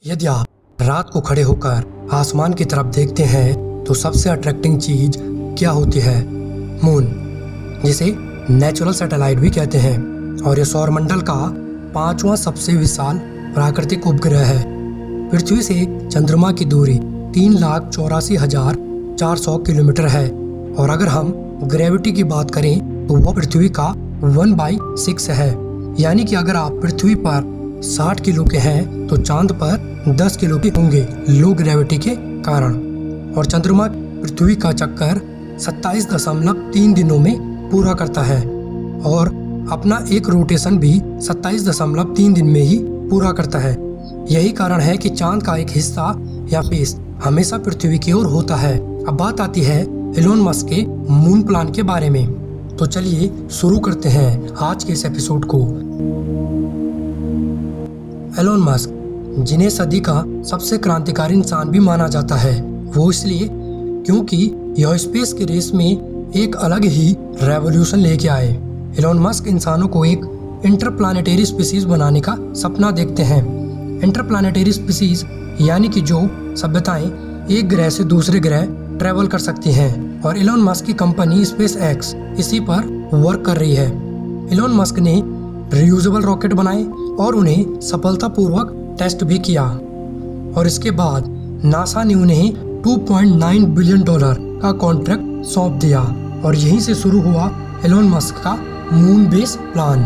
यदि आप रात को खड़े होकर आसमान की तरफ देखते हैं तो सबसे अट्रैक्टिंग चीज क्या होती है? मून, जिसे नेचुरल सैटेलाइट भी कहते हैं, और ये सौरमंडल का 5वां सबसे विशाल प्राकृतिक उपग्रह है। पृथ्वी से चंद्रमा की दूरी 3,84,400 किलोमीटर है, और अगर हम ग्रेविटी की बात करें तो वह पृथ्वी का 1/6 है। यानी कि अगर आप पृथ्वी पर 60 किलो के हैं तो चांद पर 10 किलो के होंगे लो ग्रेविटी के कारण। और चंद्रमा पृथ्वी का चक्कर 27.3 दिनों में पूरा करता है, और अपना एक रोटेशन भी 27.3 दिन में ही पूरा करता है। यही कारण है कि चांद का एक हिस्सा या फेस हमेशा पृथ्वी की ओर होता है। अब बात आती है एलोन मस्क के मून प्लान के बारे में। तो चलिए शुरू करते हैं आज के इस एपिसोड को। एलोन मस्क, जिन्हें सदी का सबसे क्रांतिकारी इंसान भी माना जाता है, वो इसलिए क्योंकि यह स्पेस के रेस में एक अलग ही रेवोल्यूशन लेके आए। एलोन मस्क इंसानों को एक इंटरप्लानेटरी स्पीसीज बनाने का सपना देखते हैं। इंटरप्लानेटरी स्पीसीज यानी कि जो सभ्यताएं एक ग्रह से दूसरे ग्रह ट्रेवल कर सकती हैं, और एलोन मस्क की कंपनी स्पेस एक्स इसी पर वर्क कर रही है। एलोन मस्क ने रियूजेबल रॉकेट बनाए और उन्हें सफलतापूर्वक टेस्ट भी किया, और इसके बाद नासा ने उन्हें $2.9 बिलियन का कॉन्ट्रैक्ट सौंप दिया, और यहीं से शुरू हुआ एलोन मस्क का मून बेस प्लान।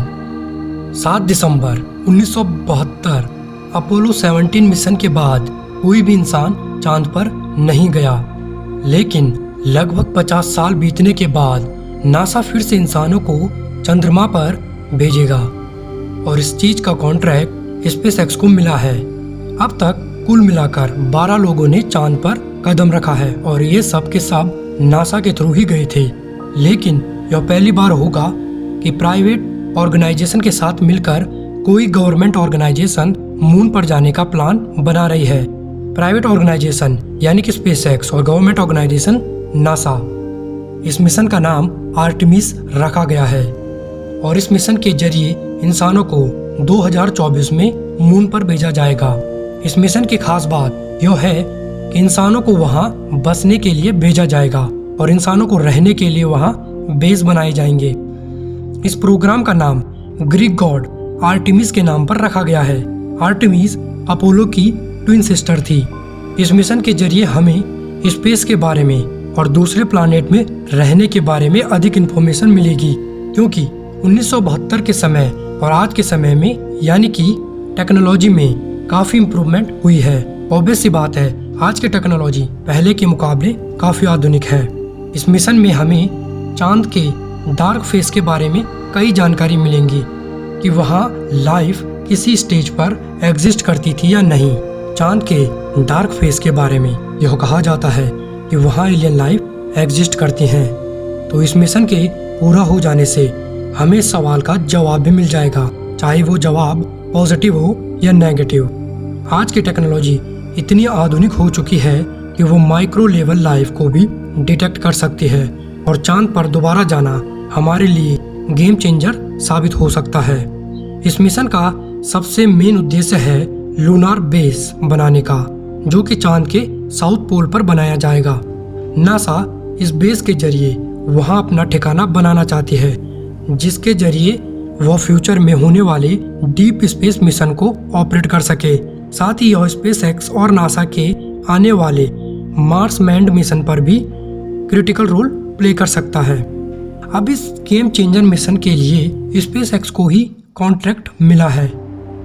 7 दिसंबर 1972 अपोलो 17 मिशन के बाद कोई भी इंसान चांद पर नहीं गया, लेकिन लगभग 50 साल बीतने के बाद नासा फिर से इंसानों को चंद्रमा पर भेजेगा, और इस चीज का कॉन्ट्रैक्ट स्पेस एक्स को मिला है। अब तक कुल मिलाकर 12 लोगों ने चांद पर कदम रखा है, और ये सब के सब नासा के थ्रू ही गए थे। लेकिन यह पहली बार होगा कि प्राइवेट ऑर्गेनाइजेशन के साथ मिलकर कोई गवर्नमेंट ऑर्गेनाइजेशन मून पर जाने का प्लान बना रही है। प्राइवेट ऑर्गेनाइजेशन यानी कि स्पेस एक्स और गवर्नमेंट ऑर्गेनाइजेशन नासा। इस मिशन का नाम आर्टेमिस रखा गया है, और इस मिशन के जरिए इंसानों को 2024 में मून पर भेजा जाएगा। इस मिशन की खास बात यह है कि इंसानों को वहां बसने के लिए भेजा जाएगा, और इंसानों को रहने के लिए वहां बेस बनाए जाएंगे। इस प्रोग्राम का नाम ग्रीक गॉड आर्टेमिस के नाम पर रखा गया है। आर्टेमिस अपोलो की ट्विन सिस्टर थी। इस मिशन के जरिए हमें स्पेस के बारे में और दूसरे प्लैनेट में रहने के बारे में अधिक इन्फॉर्मेशन मिलेगी, क्योंकि 1972 के समय और आज के समय में यानी कि टेक्नोलॉजी में काफी इम्प्रूवमेंट हुई है। ऑब्वियस सी बात है, आज की टेक्नोलॉजी पहले के मुकाबले काफी आधुनिक है। इस मिशन में हमें चांद के डार्क फेस के बारे में कई जानकारी मिलेंगी कि वहाँ लाइफ किसी स्टेज पर एग्जिस्ट करती थी या नहीं। चांद के डार्क फेस के बारे में यह कहा जाता है कि वहाँ एलियन लाइफ एग्जिस्ट करती हैं। तो इस मिशन के पूरा हो जाने से हमें इस सवाल का जवाब भी मिल जाएगा, चाहे वो जवाब पॉजिटिव हो या नेगेटिव। आज की टेक्नोलॉजी इतनी आधुनिक हो चुकी है कि वो माइक्रो लेवल लाइफ को भी डिटेक्ट कर सकती है, और चांद पर दोबारा जाना हमारे लिए गेम चेंजर साबित हो सकता है। इस मिशन का सबसे मेन उद्देश्य है लूनार बेस बनाने का, जो कि चांद के साउथ पोल पर बनाया जाएगा। नासा इस बेस के जरिए वहां अपना ठिकाना बनाना चाहती है, जिसके जरिए वह फ्यूचर में होने वाले डीप स्पेस मिशन को ऑपरेट कर सके। साथ ही यह स्पेस एक्स और नासा के आने वाले मार्स मैन्ड मिशन पर भी क्रिटिकल रोल प्ले कर सकता है। अब इस गेम चेंजर मिशन के लिए स्पेस एक्स को ही कॉन्ट्रैक्ट मिला है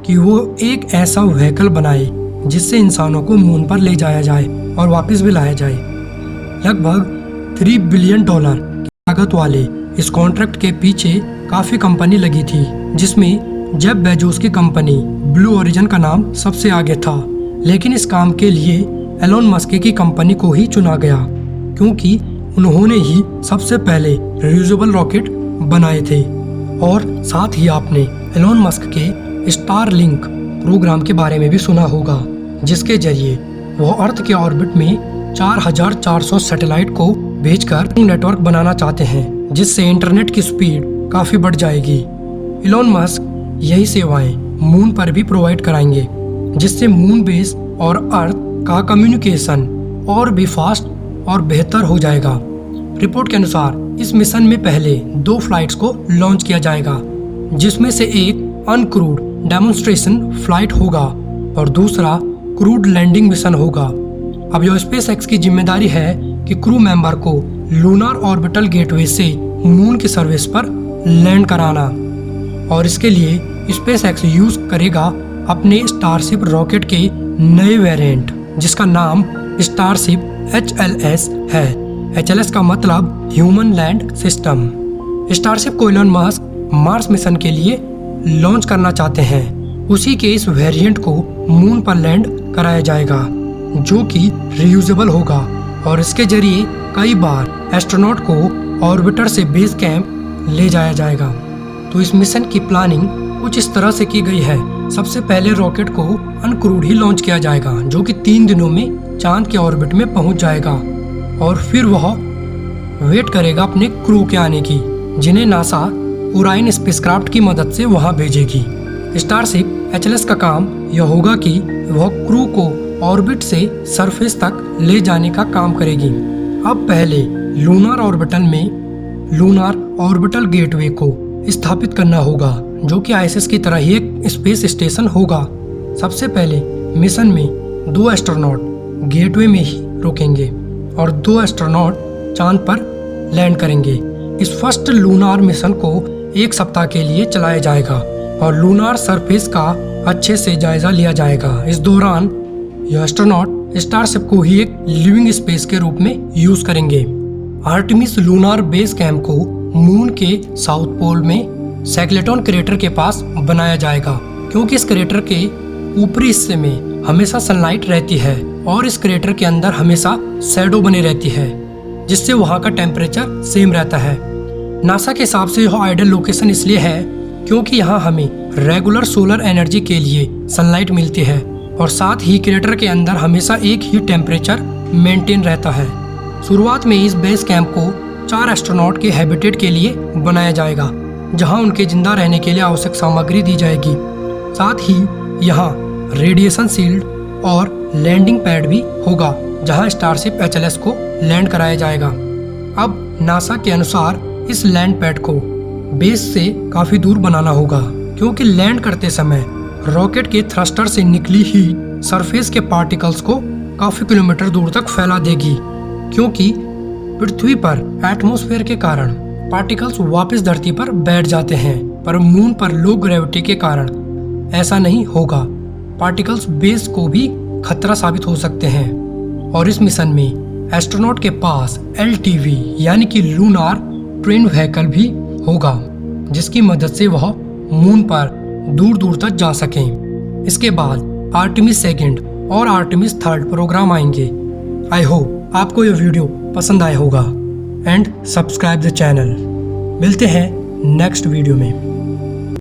कि वो एक ऐसा व्हीकल बनाए जिससे इंसानों को मून पर ले जाया जाए और वापस भी लाया जाए। लगभग $3 बिलियन की लागत वाले इस कॉन्ट्रैक्ट के पीछे काफी कंपनी लगी थी, जिसमें जेफ बेजोस की कंपनी ब्लू ओरिजिन का नाम सबसे आगे था। लेकिन इस काम के लिए एलोन मस्क की कंपनी को ही चुना गया, क्योंकि उन्होंने ही सबसे पहले रियूजेबल रॉकेट बनाए थे। और साथ ही आपने एलोन मस्क के स्टारलिंक प्रोग्राम के बारे में भी सुना होगा, जिसके जरिए वो अर्थ के ऑर्बिट में 4400 सैटेलाइट को भेजकर नेटवर्क बनाना चाहते हैं, जिससे इंटरनेट की स्पीड काफी बढ़ जाएगी। एलोन मस्क यही सेवाएं मून पर भी प्रोवाइड कराएंगे, जिससे मून बेस और अर्थ का कम्युनिकेशन और भी फास्ट और बेहतर हो जाएगा। रिपोर्ट के अनुसार इस मिशन में पहले 2 फ्लाइट्स को लॉन्च किया जाएगा, जिसमें से एक अनक्रूड डेमोन्स्ट्रेशन फ्लाइट होगा और दूसरा क्रूड लैंडिंग मिशन होगा। अब यह स्पेसएक्स की जिम्मेदारी है कि क्रू मेंबर को लूनार ऑर्बिटल गेटवे से मून की सर्विस पर लैंड कराना, और इसके लिए स्पेसएक्स यूज करेगा अपने स्टारशिप रॉकेट के नए वेरिएंट, जिसका नाम स्टारशिप HLS है। HLS का मतलब ह्यूमन लैंड सिस्टम। स्टारशिप को इलॉन मस्क मार्स मिशन के लिए लॉन्च करना चाहते हैं। उसी के इस वेरिएंट को मून पर लैंड कराया जाएगा, जो कि रियूजेबल होगा और इसके जरिए कई बार एस्ट्रोनॉट को ऑर्बिटर से बेस कैंप ले जाया जाएगा। तो इस मिशन की प्लानिंग कुछ इस तरह से की गई है। सबसे पहले रॉकेट को अनक्रूड ही लॉन्च किया जाएगा, जो कि 3 दिनों में चांद के ऑर्बिट में पहुंच जाएगा और फिर वह वेट करेगा अपने क्रू के आने की, जिन्हें नासा ओराइन स्पेसक्राफ्ट की मदद से वहां भेजेगी। स्टारशिप HLS का काम यह होगा कि वह क्रू को ऑर्बिट से सरफेस तक ले जाने का काम करेगी। अब पहले लूनार ऑर्बिटल में लूनार ऑर्बिटल गेटवे को स्थापित करना होगा, जो कि ISS की तरह ही एक स्पेस स्टेशन होगा। सबसे पहले मिशन में 2 एस्ट्रोनॉट गेटवे में ही रुकेंगे और 2 एस्ट्रोनॉट चांद पर लैंड करेंगे। इस फर्स्ट लूनार मिशन को 1 सप्ताह के लिए चलाया जाएगा और लूनार सरफेस का अच्छे से जायजा लिया जाएगा। इस दौरान यह एस्ट्रोनॉट स्टारशिप को ही एक लिविंग स्पेस के रूप में यूज करेंगे। आर्टेमिस लूनार बेस कैंप को मून के साउथ पोल में सैक्लेटन क्रेटर के पास बनाया जाएगा, क्योंकि इस क्रेटर के ऊपरी हिस्से में हमेशा सनलाइट रहती है और इस क्रेटर के अंदर हमेशा शैडो बनी रहती है, जिससे वहां का टेम्परेचर सेम रहता है। नासा के हिसाब से यह आइडियल लोकेशन इसलिए है क्योंकि यहाँ हमें रेगुलर सोलर एनर्जी के लिए सनलाइट मिलती है और साथ ही क्रेटर के अंदर हमेशा एक ही टेम्परेचर मेंटेन रहता है। शुरुआत में इस बेस कैंप को 4 एस्ट्रोनॉट के हैबिटेट के लिए बनाया जाएगा, जहां उनके जिंदा रहने के लिए आवश्यक सामग्री दी जाएगी। साथ ही यहाँ रेडिएशन शील्ड और लैंडिंग पैड भी होगा, जहां स्टारशिप HLS को लैंड कराया जाएगा। अब नासा के अनुसार इस लैंड पैड को बेस से काफी दूर बनाना होगा, क्योंकि लैंड करते समय रॉकेट के थ्रस्टर से निकली हीट सरफेस के पार्टिकल्स को काफी किलोमीटर दूर तक फैला देगी। क्योंकि पृथ्वी पर एटमॉस्फेयर के कारण पार्टिकल्स वापस धरती पर बैठ जाते हैं, पर मून पर लो ग्रेविटी के कारण ऐसा नहीं होगा। पार्टिकल्स बेस को भी खतरा साबित हो सकते हैं और इस मिशन में एस्ट्रोनॉट के पास LTV यानी कि लूनार ट्रेन व्हीकल भी होगा, जिसकी मदद से वह मून पर दूर दूर तक जा सकें। इसके बाद आर्टेमिस 2 और आर्टेमिस 3 प्रोग्राम आएंगे। आई होप आपको यह वीडियो पसंद आया होगा एंड सब्सक्राइब द चैनल। मिलते हैं नेक्स्ट वीडियो में।